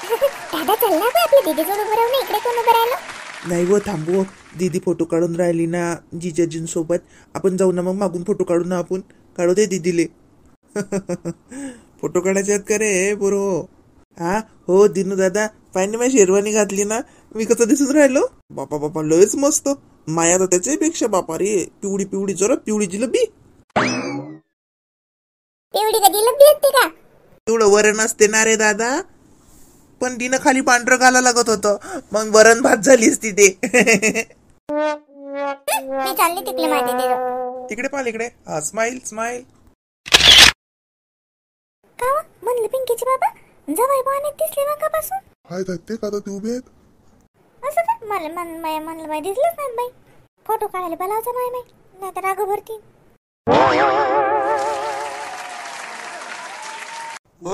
दादा चल ना गं, आपल्या दीदी जोड उभं राहू ना, इकडे कोण उभं राहिलं? नाही व थांबव, दीदी फोटो काढून राहिली ना जिजाजींसोबत. आपण जाऊ ना मग, मागून फोटो काढू ना आपण. काढू दे दीदीले. फोटो काढायचे आहेत का रे बरो? हा हो दिनू दादा, पाहिजे मी शेरवानी घातली ना, मी कसं दिसून राहिलो? बापा बापा लयच मस्त. माया तर त्याच्यापेक्षा बापा रे, पिवळी पिवळी जरा पिवळी जिलबी. पिवळी का जिलबी असते का? पिवळं वरण असते ना रे दादा, पण तिनं खाली पांढरं घाला लागत होतं, मग वरण भात झालीस तिथे. मी चालली तिकडे माहिती दे. तिकडे पाल इकडे, हा स्माइल स्माइल. का म्हणलं पिंकीचे बाबा जवळ पाण्यात दिसले मगापासून? हाय ते का ते उभे आहेत? असं का? म्हणलं बाई दिसलंच नाही बाई. फोटो काढायला बोलावचं नाही बाई, नाही तर राग भरती.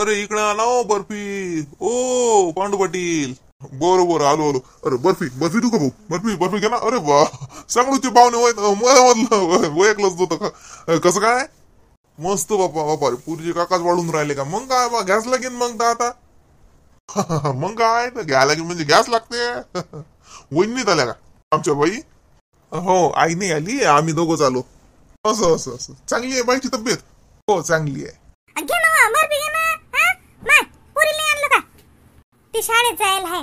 अरे इकडे आला हो बर्फी. ओ पांडू पाटील, बरोबर आलो आलो. अरे बर्फी बर्फी तू का भाऊ? बर्फी घे ना. अरे वा, सांगूचे पाहुणे मला ओळखलंच होतं का? कसं काय? मस्त बापा बापा, पुरीचे काकाच वाढून राहिले का? मग काय बा, गॅस लागेल मग तर आता. मग काय घ्या लागेल म्हणजे गॅस लागते. वहिनीत आल्या का आमच्या बाई? हो आई नाही आली, आम्ही दोघंच आलो. असं असं असं. चांगली आहे बाईची तब्येत? हो चांगली आहे. घे ना बर्फी घे ना. मा पुरीला आणलं का? ती शाळेत जायला आहे.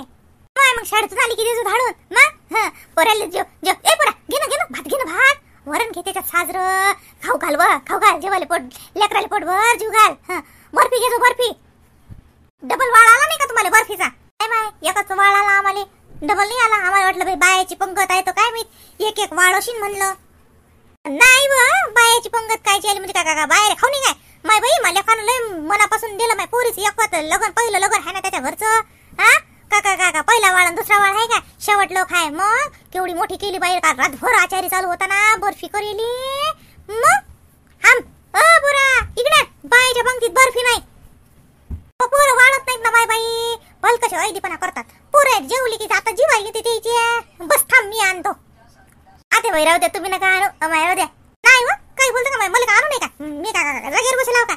मग शाळेतून आली की देतो धाडून ना. पोराला जेव जेव. ए पोरा घे ना भात, घे ना भात. वरण घे त्याच्यात साजरं. खाऊ घाल जेवायला पोट, लेकराला पोट भर जीव घाल. बर्फी घे बर्फी. डबल वाळ आला नाही का तुम्हाला बर्फीचा? काय माय एकच वाळ आला आम्हाला, डबल नाही आला. आम्हाला वाटलं बाई बायाची पंगत आहे तो काय माहित एक एक वाळ अशीन म्हणलं. नाही व बायाची पंगत कायची आली म्हणजे काय बाहेर खाऊ नाही काय? माय बाई माझ्या लेकानं लय मनापासून दिलं. माय पोरीच एकवत लग्न, पहिलं लग्न आहे ना त्याच्या घरचं. हा का पहिला वाळ दुसरा वाळ आहे का? शेवट लोक आहे. मग केवढी मोठी केली बाई का? रातभर आचारी चालू होता ना, बर्फी करेली. मग हम बुरा इकडे बाईच्या पंक्तीत बर्फी नाही. पोरं वाढत नाहीत ना बाई भलकशी ऐदीपणा करतात. पोरं जेवली की आता जीवायला येते त्याची. बस थांब मी आणतो. आता बाई राहू द्या, तुम्ही नका आणू. राहू द्या. नाही व काही बोलतो का बाई? मला का आणू नाही का? मी काय लगेच बसलाव का?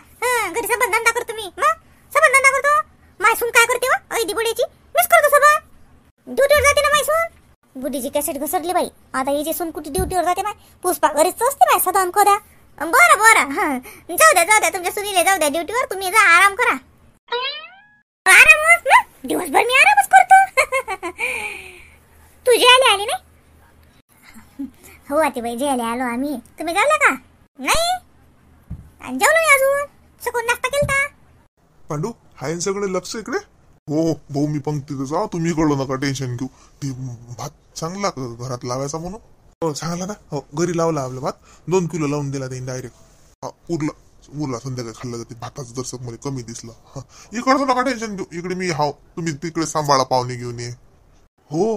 घरी सबंध धंदा करतो मी. मग सबंध धंदा करतो. माय सून काय करते व ऐदी बुड्याची? मीच करतो सबंध. ड्युटीवर जाते ना माय सून. बुद्धीची कॅसेट घसरली बाई. आता हिची सून कुठे ड्युटीवर जाते माय? पुष्पा घरीच असते माय सदान कदा. बरं जाऊ द्या तुमच्या सुनीले जाऊ द्या ड्युटीवर. तुम्ही जा आराम करा. आरामच ना, दिवसभर मी आरामच करतो. तुझी आली नाही? हो आते बाई जेवायला आलो आम्ही. तुम्ही जेवला का? नाही जेवलो नाही अजून. सकाळी नाश्ता केलता. पांडू हाय सगळे लक्ष इकडे. हो भाऊ मी पंक्तीत जा, तुम्ही कळलो नका टेन्शन घेऊ. ते भात चांगला घरात लावायचा म्हणून. हो चांगला ना. हो घरी लावला आपला भात. 2 किलो लावून दिला त्यांनी डायरेक्ट. उरला संध्याकाळी खाल्ला जाते. भाताचं दर्शक मध्ये कमी दिसलं. इकडचं नका टेन्शन घेऊ. इकडे मी हाव, तुम्ही तिकडे सांभाळा, पाहुणे घेऊन ये. हो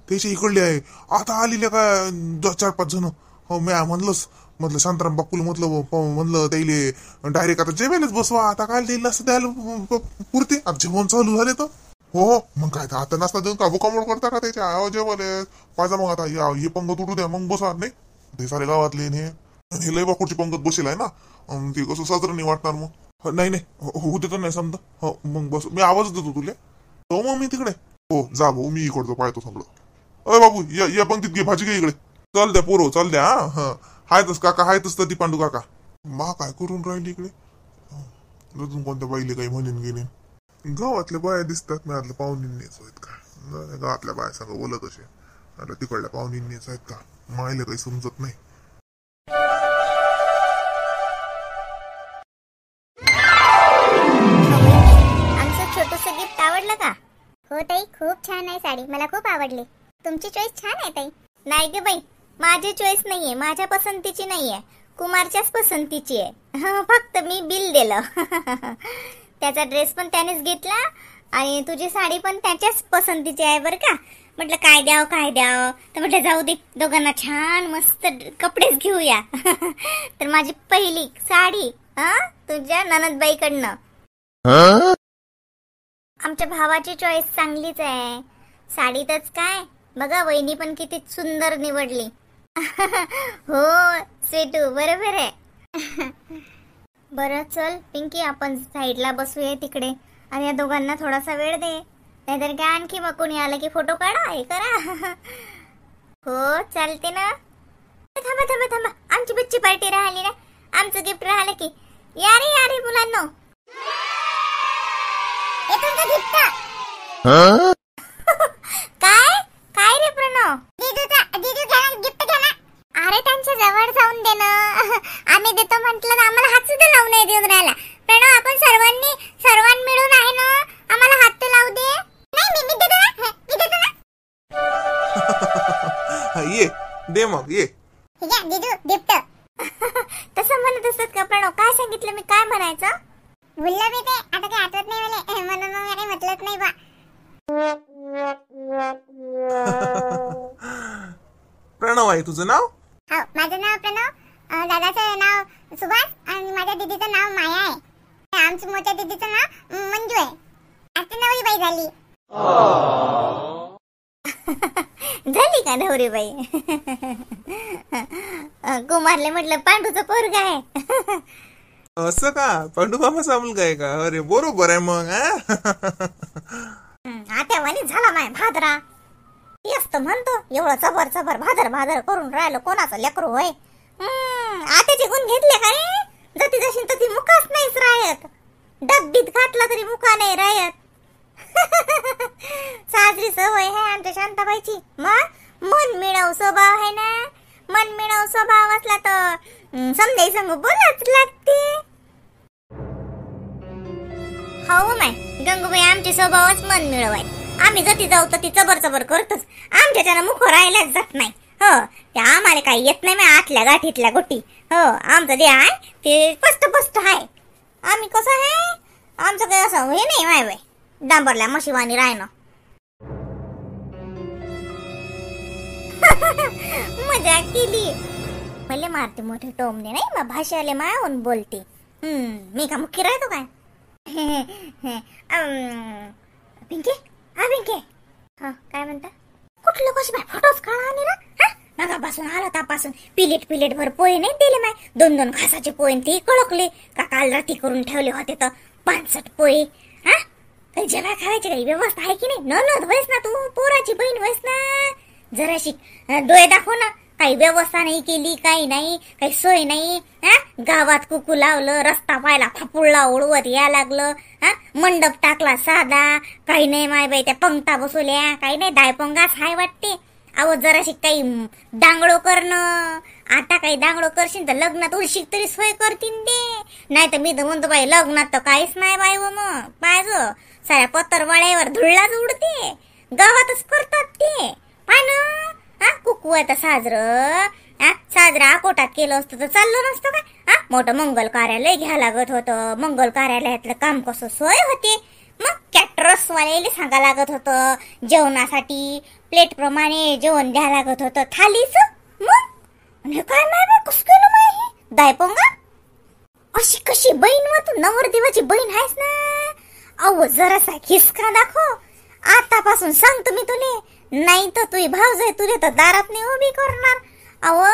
त्याच्या इकडले आहे आता आलेले का 4-5 जण. हो मी म्हटलं शांताराम बापूला म्हणलं त्याला डायरेक्ट आता जेवायलाच बसवा. आता काय द्यायला असं द्यायला पुरते? आता जेवण चालू झाले तर. हो मग काय आता नाश्ता देऊन का बुकामोड करता का त्याच्या? जेवायला पाहिजे मग. आता हे पंगत उठू द्या मग बसा. नाही ते सारे गावातले हे लय बापूरची पंगत बसेल आहे ना, ते कसं साजरं नाही वाटणार मग. नाही होऊ देतो नाही समजा. हो मग बस, मी आवाज देतो तुला. हो मग मी तिकडे. हो जा भाऊ, मी इकडचं पाहतो सगळं. अरे बाबू या पंक्तीत घे भाजी घे इकडे. चल द्या पोरो चल द्या. हा हायतच काका, हायतच ती पांडू काका. मा काय करून राहिली इकडे? अजून कोणत्या बाईले काही म्हणून गेले? गावातल्या बाया दिसतात. मी आतल्या पाहुणींनीच आहेत का? गावातल्या बाया सांगा बोलत असे. आता तिकडल्या पाहुणींनीच आहेत का? मायला काही समजत नाही. आमचं छोटंसं गिफ्ट आवडलं का? हो ताई खूप छान आहे साडी, मला खूप आवडली. तुमची चॉईस छान आहे ताई. नाही ग बाई, माझी चॉईस नाहीये, माझ्या पसंतीची नाहीये, कुमारच्याच पसंतीची आहे. फक्त मी बिल दिलं. त्याचा ड्रेस पण त्यानेच घेतला आणि तुझी साडी पण त्याच्याच पसंतीची आहे बरं का. म्हटलं काय द्याव तर म्हटलं जाऊ दे, दोघांना छान मस्त कपडेच घेऊया. तर माझी पहिली साडी तुझ्या ननदबाईकडनं. आमच्या भावाची चॉईस चांगलीच आहे. साडीतच काय बघा, वहिनी पण किती सुंदर निवडली. हो स्वीटू बरोबर आहे. बरं चल पिंकी, आपण साईडला बसूया तिकडे आणि या दोघांना थोडासा वेळ दे. नाहीतर काय आणखी मग कोणी आलं की फोटो काढा हे करा. हो चालते ना. थांबा थांबा थांबा, आमची बच्ची पार्टी राहिली ना, आमचं गिफ्ट राहिलं की. या रे मुलांनो, काय काय रे प्रणव, दीदू गिफ्ट घ्या ना. अरे त्यांच्या जवळ जाऊन दे ना. आम्ही देतो म्हटलं ना, आम्हाला हात सुद्धा लावून नाही देऊन राहिला. प्रणव आपण सर्वांनी मिळून आहे ना, आम्हाला हात तर लावू दे. नाही मी देतो ना, मी देतो ना. ये दे मग ये. घ्या दीदू गिफ्ट. तसं म्हणत असत का प्रणव? काय सांगितलं मी, काय म्हणायचं? बोललं मी ते, आता काही आठवत नाही मला, म्हणून मग काही म्हटलंच नाही बा. प्रणव आहे तुझं नाव? हो माझं नाव प्रणव, दादाचं नाव सुभाष आणि माझ्या दीदीचं नाव माया आहे. आमच्या मोठ्या दीदीचं नाव मंजू आहे. आता नवरी बाई झाली. झाली का नवरी बाई? कुमारले म्हटलं पांडूचं पोरग आहे. असं का? पांडू मामाचा मुलगा आहे का? अरे बरोबर आहे मग. आता वाणी झाला माय भादरा. तेच तर म्हणतो, एवढं चबर भादर करून राहिलो, कोणाचं लेकरू होय? आत्याचे गुण घेतले का रे? जती जशी तशी मुकाच नाहीच राहत. डब्बीत घातला तरी मुका नाही राहत. साजरी सवय आहे आमच्या शांताबाईची. मग मन मिळव स्वभाव आहे ना. मन मिळव स्वभाव असला तर समजाई संग बोलाच लागते. हो माय गंगूबाई, आमचे स्वभावच मन मिळव आहे. आम्ही जती जाऊ तर ती चबर करतोच. आमच्याच्यानं मुख राहिलाच जात नाही. हो ते आम्हाला काही येत नाही. मी आतल्या गाठीतल्या गोटी. हो आमचं जे आहे ते स्पष्ट आहे. आम्ही कसं आहे, आमचं काही असं हे नाही माय बाई, डांबरल्या मशिवानी राहणं. मजा केली. मला मारते मोठे टोमने नाही, मग भाषाले मायाहून बोलते. मी का मुख्य राहतो काय? पिंके पिंके, हा काय म्हणता? कुठलं कशी बाय फोटोच काढा आणि ना मागापासून आला तापासून पिलेट भर पोहे नाही दिले माय. 2 खासाचे पोहे ते कळकले का काल रात्री करून ठेवले होते तर 65 पोहे. काही जेव्हा खायची काही व्यवस्था आहे की नाही? ननद व्हायस ना तू, पोराची बहीण व्हायस ना, जराशी डोळे दाखव ना. काही व्यवस्था नाही केली, काही नाही, काही सोय नाही. गावात कुकू लावलं, रस्ता पाहिला फापुळला उडवत या लागलं. मंडप टाकला साधा, काही नाही माय बाई, त्या पंक्ता बसवल्या, काही नाही, दायपंगाच हाय वाटते. अहो जराशी काही डांगडो करणं. आता काही डांगडो करशील तर लग्नात उलशीक तरी सोय करतील ते. नाही तर मी तर म्हणतो बाई, लग्नात तर काहीच नाही बाई. व मग पाय ग, साऱ्या पत्तरवाड्यावर धुळलाच उडते. गावातच करतात ते. पाय ना कुकू आता साजरं अकोटात केलं असतं तर चाललं नसतं का? मोठं मंगल कार्यालय घ्या लागत होतं. मंगल कार्यालयातलं काम कसं सोय होते. मग कॅटरस वाल्याला सांगा लागत होतं जेवणासाठी, प्लेट प्रमाणे जेवण द्या लागत होतं थालीच. मग काय माय कसं केलं माय हे दायपंगा? अशी कशी बहीण व तू नवरदेवाची बहीण आहेस ना. अहो जरासा खिसका दाखव. आतापासून सांगतो मी तुले, नाही तर तुझी भावजाई तुले तर दारात नाही उभी करणार. अहो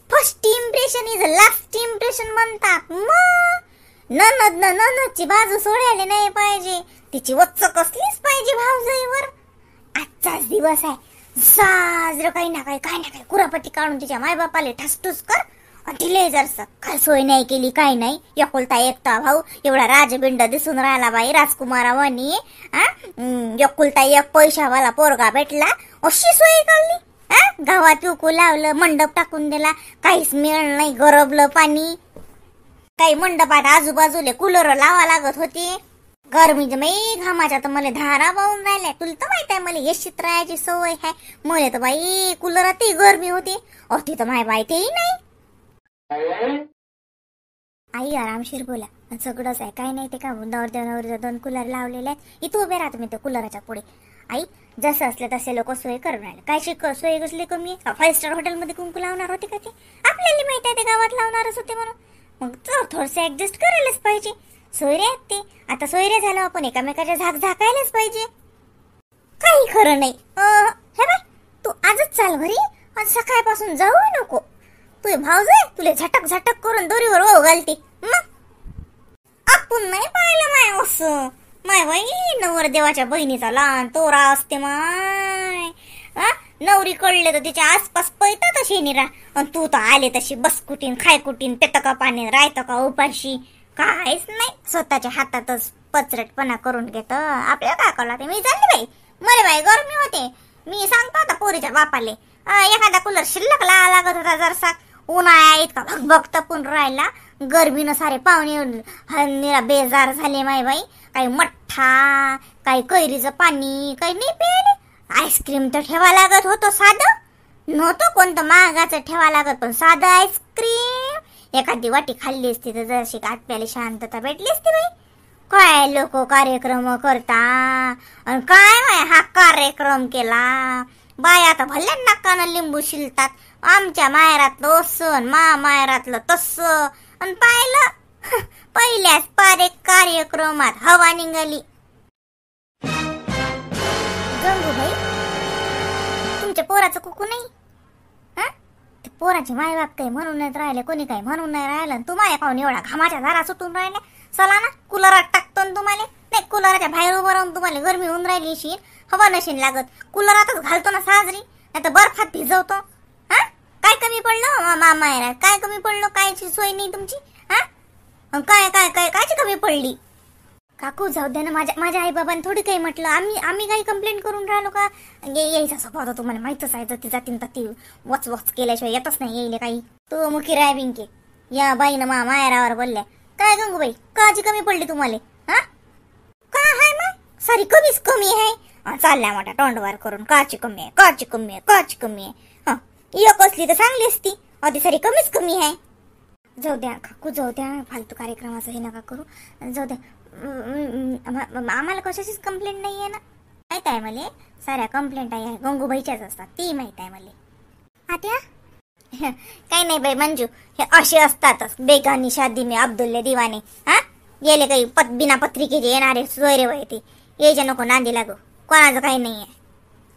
first impression is last impression म्हणतात. मग ननदची बाजू सोडायला नाही पाहिजे, तिची वच्च कसलीच पाहिजे भावजाईवर. आजचाच दिवस आहे, साजरं काही ना काही कुरापट्टी काढून तिच्या मायबापाले ठसठूस कर. तिले जरस काय सोय नाही केली, काही नाही. एकुलता एकटा भाऊ, एवढा राजबिंड दिसून राहिला बाई राजकुमारावानी. एकुलता एक पैशावाला पोरगा भेटला, अशी सोय काढली. गावात उकू लावलं, मंडप टाकून दिला, काहीच मिळलं नाही. गरबलं पाणी. काही मंडपात आजूबाजूले कूलर लावा लागत होते. गरमीच्या बाई घामाच्या तर मला धारा वाहून राहिल्या. तुला तर माहित आहे मला येशीत राहायची सवय आहे. मला तर बाई कूलरातही गरमी होती. अति तर माय बाई तेही नाही. आई आरामशीर बोला, सगळंच आहे, काही नाही. ते का नवरदेवाच्या 2 कूलर लावलेले आहेत. इथं उभे राहतो मी त्या कूलराच्या पुढे. आई जसं असले तसे लोक सोय करून राहिले. काय सोय कसली कमी? 5 स्टार हॉटेलमध्ये कुंकू लावणार होते का ते? आपल्याला माहित आहे ते गावात लावणारच होते म्हणून. मग थोडंसं ऍडजस्ट करायलाच पाहिजे. सोयरे आहेत ते, आता सोयरे झालं आपण एकामेकाच्या झाकायलाच पाहिजे. काही खरं नाही. हे बाय तू आजच चाल घरी, आज सकाळपासून जाऊ नको. तुझे भाऊजाई तुले झटक करून दोरीवर वाहू घालते. मग आपण नाही पाहिलं माय असं. माय बाई नवरदेवाच्या बहिणीचा लहान तोरा असते माय. नवरी कळले तर तिच्या आसपास पैतात शेनीरा. आणि तू तर आले तशी बसकुटीन खायकुटीन पेत का पाणी राहतं का उपाशी काहीच नाही. स्वतःच्या हातातच पचरटपणा करून घेत. आपल्याला काय कळलं ते. मी चालली बाई मला बाई गरमी होते. मी सांगतो आता पोरीच्या बापाले एखादा कूलर शिल्लक लागत होता जरसा. उन्हाळ्या इतका भगभग तपून राहिला. गरमीनं सारे पाहुणे निरा बेजार झाले माय बाई. काही मठ्ठा काही कैरीचं पाणी काही नाही प्यायले. आईस्क्रीम तर ठेवा लागत होतं साधं. नव्हतं कोणतं महागाचं ठेवा लागत पण साधं आईस्क्रीम एखादी वाटी खाल्ली असती तर जरशी आत्म्याला शांतता भेटली असती बाई. काय लोक कार्यक्रम करता आणि काय माय हा कार्यक्रम केला. बाय आता भल्या नाकानं लिंबू शिलतात. आमच्या मायरातलं असं मा मायरातलं तसं. आणि पाहिलं पहिल्याच पारे कार्यक्रमात हवा निघाली. गंगूबाई तुमच्या पोराचं कुकू नाही. ते पोराचे मायबाप काही म्हणून नाही राहिले कोणी काही म्हणून नाही राहिलं. तू माया पाहून एवढा घामाच्या धारा सुटून राहिल्या. चला ना कुलरात टाकतो ना तुम्हाला. नाही कुलराच्या बाहेर उभं राहून तुम्हाला गरमी होऊन राहिली शी हवा नशीन लागत. कुलरातच घालतो ना साजरी नाही तर बर्फात भिजवतो. काय कमी पडलं मायरा काय कमी पडलं. कायची सोय नाही तुमची. काय काय काय कायची कमी पडली. काकू जाऊ द्या ना. माझ्या आई बाबांनी थोडी काही म्हटलं. आम्ही काही कंप्लेंट करून राहिलो का. यायचा स्वभाव तुम्हाला माहितच आहे. ती ती वच वच केल्याशिवाय येतच नाही येईल काही. तू मुखी राय बिंके या बाईनं मायरावर बोलल्या. काय गंगूबाई काची कमी पडली तुम्हाला. काय हाय मग सारी कमीच कमी आहे. चालल्या मोठ्या तोंडवार करून काची कमी आहे काची कमी आहे काची कमी आहे. एक असली तर चांगली असती. अधी सारी कमीच कमी आहे. जाऊ द्या काकू जाऊ द्या. फालतू कार्यक्रमाचं हे नका करू. जाऊ द्या. आम्हाला कशाचीच कंप्लेंट नाही आहे ना. माहित आहे मला साऱ्या कंप्लेंट आहे गंगूबाईच्याच असतात. ती माहित आहे मला. आत्या काही नाही बाई मंजू हे असे असतातच. बेगानी शादी में अब्दुल्ले दिवाने. गेले काही बिना पत्रिकेचे येणारे सोयरे वय ते यायच्या नको नांदी लागू. कोणाचं काही नाहीये.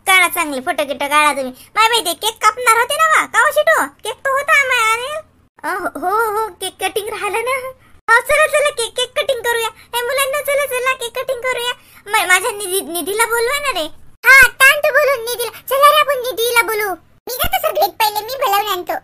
काढा चांगले फोटो गिटो काढा तुम्ही. माय बाई ते केक कापणार होते ना वा का शिटो. केक तो होता हो हो केक कटिंग राहिलं ना. चला चला केक कटिंग करूया. हे मुलांना चला चला केक कटिंग करूया. माझ्या निधीला बोलवा ना रे. हा तांत बोलून निधीला. चला रे आपण निधीला बोलू. मी का तर सगळ्यात पहिले मी बोलावून आणतो.